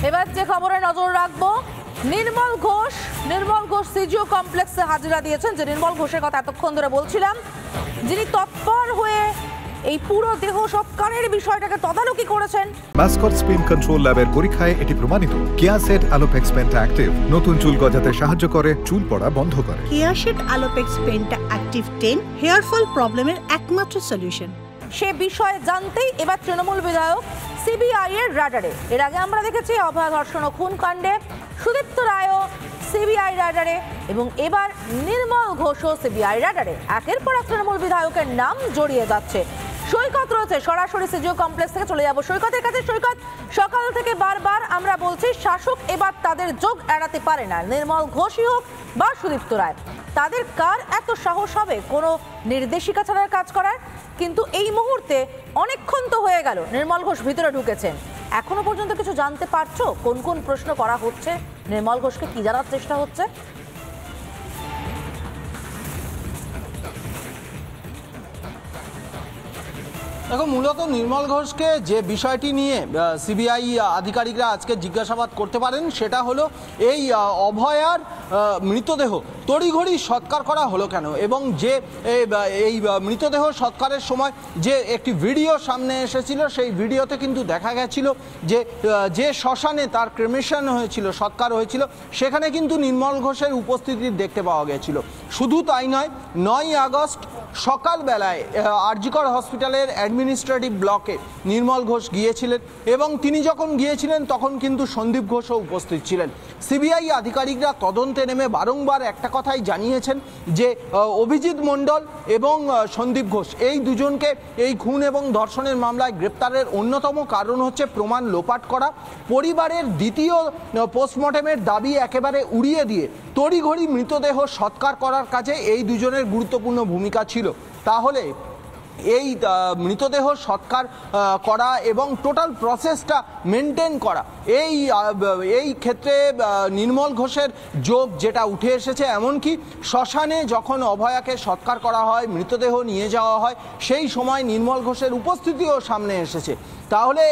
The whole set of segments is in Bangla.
এবার যে খবরে নজর রাখবো, নির্মল ঘোষ সিজিও কমপ্লেক্সে হাজিরা দিয়েছেন। যে নির্মল ঘোষের কথা এতক্ষণ ধরে বলছিলাম, যিনি তৎপর হয়ে এই পুরো দেহ সৎকারের বিষয়টাকে তদারকি করেছেন। মাসকট স্পিন কন্ট্রোল ল্যাবের পরীক্ষায় এটি প্রমাণিত। কেয়াসেট আলোপেক্স পেন্টা অ্যাক্টিভ নতুন চুল গজাতে সাহায্য করে, চুল পড়া বন্ধ করে। Keyaseth Alopex penta active 10 hair fall প্রবলেমের একমাত্র সলিউশন। সে বিষয়ে জানতেই এবার তৃণমূল বিধায়ক সিবিআই এর রাডারে। এর আগে আমরা দেখেছি অভয়া ধর্ষণ ও খুন কাণ্ডে সুদীপ্ত রায়ও সিবিআই রাডারে, এবং এবার নির্মল ঘোষও সিবিআই রাডারে। একের পর এক তৃণমূল বিধায়কের নাম জড়িয়ে যাচ্ছে। সৈকত রয়েছে সরাসরি সিজিও কমপ্লেক্স থেকে, চলে যাবো সৈকতের কাছে। সৈকত, সকাল থেকে বারবার আমরা বলছি শাসক এবার তাদের যোগ এড়াতে পারে না, নির্মল ঘোষই হোক বা সুদীপ্ত রায়। তাদের কার এত সাহস হবে কোনো নির্দেশিকা ছাড়ার কাজ করার? কিন্তু এই মুহূর্তে অনেকক্ষণ তো হয়ে গেল নির্মল ঘোষ ভিতরে ঢুকেছেন, এখনো পর্যন্ত কিছু জানতে পারছো? কোন কোন প্রশ্ন করা হচ্ছে? নির্মল ঘোষকে কি জানার চেষ্টা হচ্ছে? দেখো, মূলত নির্মল ঘোষকে যে বিষয়টি নিয়ে সিবিআই আধিকারিকরা আজকে জিজ্ঞাসাবাদ করতে পারেন সেটা হলো এই অভয়ার মৃতদেহ তড়িঘড়ি সৎকার করা হলো কেন, এবং যে এই মৃতদেহ সৎকারের সময় যে একটি ভিডিও সামনে এসেছিল সেই ভিডিওতে কিন্তু দেখা গেছিল যে শ্মশানে তার ক্রেমেশন হয়েছিল, সৎকার হয়েছিল, সেখানে কিন্তু নির্মল ঘোষের উপস্থিতি দেখতে পাওয়া গেছিল। শুধু তাই নয়, 9ই আগস্ট সকালবেলায় আরজিকর হসপিটালের অ্যাডমিনিস্ট্রেটিভ ব্লকে নির্মল ঘোষ গিয়েছিলেন, এবং তিনি যখন গিয়েছিলেন তখন কিন্তু সন্দীপ ঘোষও উপস্থিত ছিলেন। সিবিআই আধিকারিকরা তদন্তে নেমে বারংবার একটা কথাই জানিয়েছেন যে অভিজিৎ মণ্ডল এবং সন্দীপ ঘোষ এই দুজনকে এই খুন এবং ধর্ষণের মামলায় গ্রেপ্তারের অন্যতম কারণ হচ্ছে প্রমাণ লোপাট করা। পরিবারের দ্বিতীয় পোস্টমর্টেমের দাবি একেবারে উড়িয়ে দিয়ে তড়িঘড়ি মৃতদেহ সৎকার করার কাজে এই দুজনের গুরুত্বপূর্ণ ভূমিকা ছিল। তাহলে এই মৃতদেহ সৎকার করা এবং টোটাল প্রসেসটা মেনটেন করা, এই ক্ষেত্রে নির্মল ঘোষের যোগ যেটা উঠে এসেছে। এমনকি শ্মশানে যখন অভয়াকে সৎকার করা হয়, মৃতদেহ নিয়ে যাওয়া হয়, সেই সময় নির্মল ঘোষের উপস্থিতিও সামনে এসেছে। তাহলে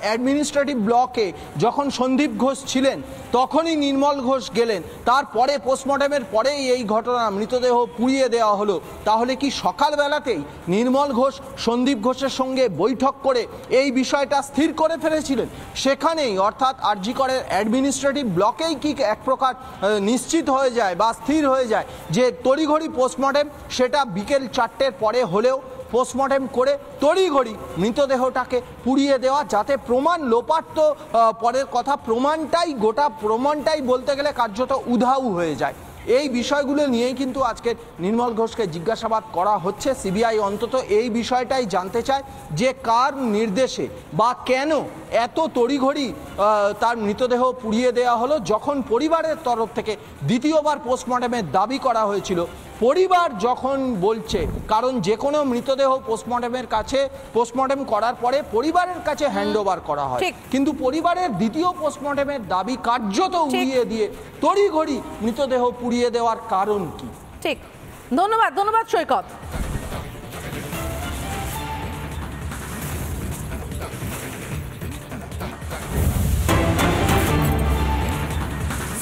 অ্যাডমিনিস্ট্রেটিভ ব্লকে যখন সন্দীপ ঘোষ ছিলেন তখনই নির্মল ঘোষ গেলেন, তারপরে পোস্টমর্টেমের পরেই এই ঘটনা, মৃতদেহ পুড়িয়ে দেওয়া হলো। তাহলে কি সকালবেলাতেই নির্মল ঘোষ সন্দীপ ঘোষের সঙ্গে বৈঠক করে এই বিষয়টা স্থির করে ফেলেছিলেন? সেখানেই অর্থাৎ আরজিকরের অ্যাডমিনিস্ট্রেটিভ ব্লকেই কি এক প্রকার নিশ্চিত হয়ে যায় বা স্থির হয়ে যায় যে তড়িঘড়ি পোস্টমর্টেম, সেটা বিকেল 4টের পরে হলেও পোস্টমর্টেম করে তড়িঘড়ি মৃতদেহটাকে পুড়িয়ে দেওয়া, যাতে প্রমাণ লোপাট তো পরের কথা, গোটা প্রমাণটাই বলতে গেলে কার্যত উধাও হয়ে যায়। এই বিষয়গুলো নিয়েই কিন্তু আজকে নির্মল ঘোষকে জিজ্ঞাসাবাদ করা হচ্ছে। সিবিআই অন্তত এই বিষয়টাই জানতে চায় যে কার নির্দেশে বা কেন এত তড়িঘড়ি তার মৃতদেহ পুড়িয়ে দেওয়া হলো। যখন পরিবারের তরফ থেকে দ্বিতীয়বার পোস্টমর্টেমের দাবি করা হয়েছিল, পরিবার যখন বলছে, কারণ যে কোনো মৃতদেহ পোস্টমর্টেম করার পরে পরিবারের কাছে হ্যান্ডওভার করা হয়, কিন্তু পরিবারের দ্বিতীয় পোস্টমর্টেমের দাবি কার্যত উড়িয়ে দিয়ে তড়িঘড়ি মৃতদেহ পুড়িয়ে দেওয়ার কারণ কি? ঠিক, ধন্যবাদ সৈকত।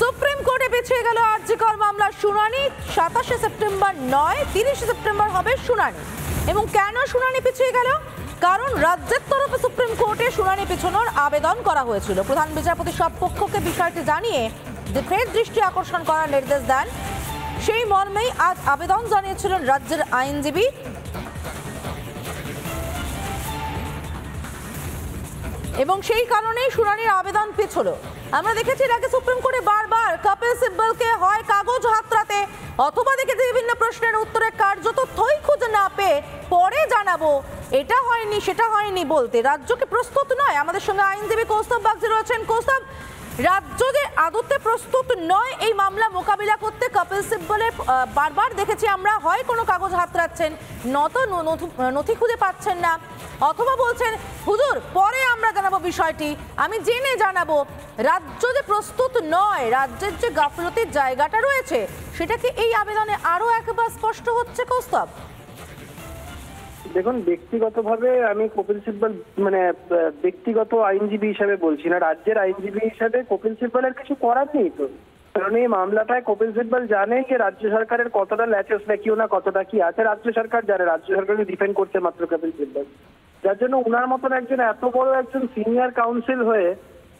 সুপ্রিম কোর্টে পিছিয়ে গেল আরজিকর মামলার শুনানি। 27শে সেপ্টেম্বর নয়, 30শে সেপ্টেম্বর হবে শুনানি। এবং কেন শুনানি পিছিয়ে গেল? কারণ রাজ্যের তরফে সুপ্রিম কোর্টে শুনানি পিছানোর আবেদন করা হয়েছিল। প্রধান বিচারপতি সব পক্ষকে বিষয়টি জানিয়ে যে ফের দৃষ্টি আকর্ষণ করার নির্দেশ দেন, সেই মর্মেই আজ আবেদন জানিয়েছিলেন রাজ্যের আইনজীবী। এবং সেই কারণেই শুনানির আবেদন পিছল। আমরা দেখেছি এর আগে সুপ্রিম কোর্টে বারবার কপিল সিব্বলকে হয় কাগজ হাতড়াতে অথবা দেখেছি বিভিন্ন প্রশ্নের উত্তরে কার্যত তথ্যই খুঁজে না পেয়ে পরে জানাবো এটা হয়নি সেটা হয়নি বলতে রাজ্যকে প্রস্তুত নয়। আমাদের সঙ্গে আইনজীবী কৌস্তব বাগচি রয়েছেন। কৌস্তব, রাজ্য যে আদতে প্রস্তুত নয় এই মামলা মোকাবিলা করতে, কপিল সিব্বলের বারবার দেখেছি আমরা হয় কোনো কাগজ হাতড়াচ্ছেন, নথি খুঁজে পাচ্ছেন না, অথবা বলছেন হুজুর পরে আমরা জানাবো বিষয়টি, আমি জেনে জানাবো। রাজ্য যে প্রস্তুত নয়, রাজ্যের যে গাফলতির জায়গাটা রয়েছে সেটাকে এই আবেদনে আরো একবার স্পষ্ট হচ্ছে কৌস্তব। দেখুন, ব্যক্তিগতভাবে আমি কপিল সিব্বল মানে ব্যক্তিগত আইনজীবী হিসাবে বলছি না, রাজ্যের আইনজীবী হিসাবে কপিল সিব্বলের কিছু করার নেই তো। কারণ এই মামলাটায় কপিল সিব্বল জানেন যে রাজ্য সরকারের কতটা ল্যাচেস লেখিও না কতটা কি আছে রাজ্য সরকার জানে, রাজ্য সরকারকে ডিফেন্ড করছে মাত্র কপিল সিব্বল। যার জন্য উনার মতন একজন এত বড় একজন সিনিয়র কাউন্সিল হয়ে,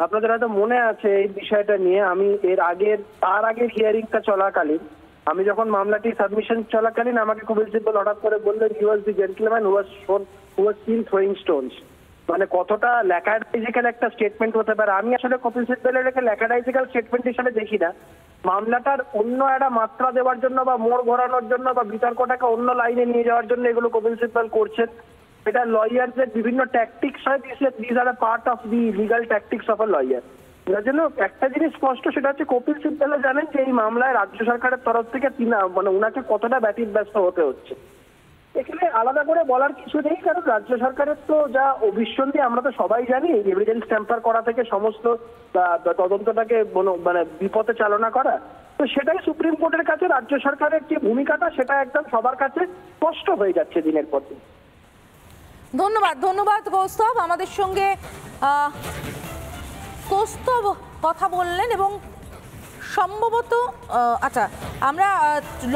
আপনাদের হয়তো মনে আছে এই বিষয়টা নিয়ে, আমি তার আগের হিয়ারিংটা চলাকালীন, আমি যখন মামলাটি সাবমিশন চলাকালীন আমাকে কপিল সিব্বল হঠাৎ করে বললেন he was the gentleman who was seen throwing stones. মানে কতটা ল্যাকাডাইজিক্যাল একটা স্টেটমেন্ট হতে পারে। আমি আসলে কপিল সিব্বলের এটাকে ল্যাকাডাইজিক্যাল স্টেটমেন্ট হিসেবে দেখি না। মামলাটার অন্য একটা মাত্রা দেওয়ার জন্য বা মোড় ঘোরানোর জন্য বা বিতর্কটাকে অন্য লাইনে নিয়ে যাওয়ার জন্য এগুলো কপিল সিব্বল করছেন। এটা লয়ারদের বিভিন্ন ট্যাকটিক্স হয়, this are a part of the legal tactics of a lawyer. যার জন্য একটা জিনিস স্পষ্ট, সেটা হচ্ছে কপিল সিব্বল জানেন যে এই মামলায় রাজ্য সরকারের তরফ থেকে উনাকে কতটা ব্যতিব্যস্ত হতে হচ্ছে। এখানে আলাদা করে বলার কিছু নেই, কারণ রাজ্য সরকারের তো যা অভিসন্ধি আমরা তো সবাই জানি, এভিডেন্স ট্যাম্পার করা থেকে সমস্ত তদন্তটাকে মানে বিপথে চালনা করা, তো সেটাই সুপ্রিম কোর্টের কাছে রাজ্য সরকারের যে ভূমিকাটা সেটা একদম সবার কাছে স্পষ্ট হয়ে যাচ্ছে দিনের পর দিন। ধন্যবাদ কৌস্তব। আমাদের সঙ্গে কৌস্তব কথা বললেন এবং সম্ভবত আচ্ছা, আমরা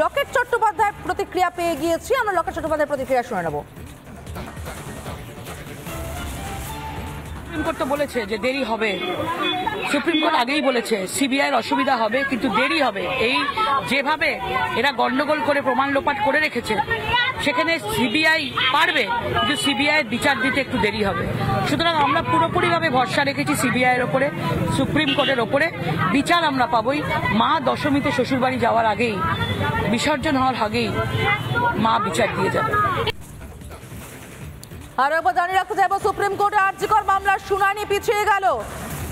লকেট চট্টোপাধ্যায়ের প্রতিক্রিয়া পেয়ে গিয়েছি, আমরা লকেট চট্টোপাধ্যায়ের প্রতিক্রিয়া শুনে নেব। সুপ্রিম কোর্ট তো বলেছে যে দেরি হবে, সুপ্রিম কোর্ট আগেই বলেছে সিবিআইয়ের অসুবিধা হবে কিন্তু দেরি হবে। এই যেভাবে এরা গন্ডগোল করে প্রমাণ লোপাট করে রেখেছে সেখানে সিবিআই পারবে, কিন্তু সিবিআইয়ের বিচার দিতে একটু দেরি হবে। সুতরাং আমরা পুরোপুরিভাবে ভরসা রেখেছি সিবিআইয়ের ওপরে, সুপ্রিম কোর্টের ওপরে। বিচার আমরা পাবই। মা দশমীতে শ্বশুরবাড়ি যাওয়ার আগেই, বিসর্জন হওয়ার আগেই মা বিচার দিয়ে যাবে। আর একবার জানিয়ে রাখতে চাইবো, সুপ্রিম কোর্টে আরজিকর মামলার শুনানি পিছিয়ে গেল।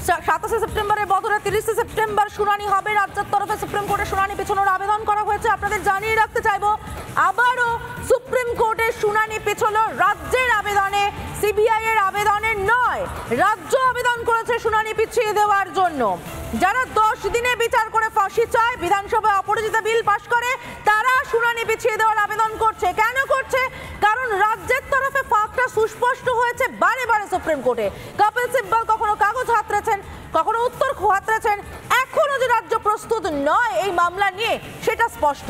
27 সেপ্টেম্বরের বদলে 30 সেপ্টেম্বর শুনানি হবে। রাজ্যের তরফে সুপ্রিম কোর্টে শুনানি পিছনোর আবেদন করা হয়েছে। আপনাদের জানিয়ে রাখতে চাইবো, আবারও সুপ্রিম কোর্টের শুনানি পিছলো রাজ্যের আবেদনে, সিবিআই এর আবেদনে নয়। রাজ্য আবেদন করেছে শুনানি পিছিয়ে দেওয়ার জন্য। যারা 10 দিনে বিচার করে ফাঁসি চায়, বিধানসভায় অপরাজিতা বিল পাশ করে, তারা শুনানি পিছিয়ে দেওয়ার আবেদন করছে। কেন করছে? কারণ রাজ্যের তরফে ফাঁকটা সুস্পষ্ট হয়েছে বারে বারে সুপ্রিম কোর্টে। কপিল সিব্বল কখনো কাগজ হাতড়েছেন, কখনো উত্তর হাতড়েছেন। এখনো যে রাজ্য প্রস্তুত নয় এই মামলা নিয়ে, সেটা স্পষ্ট।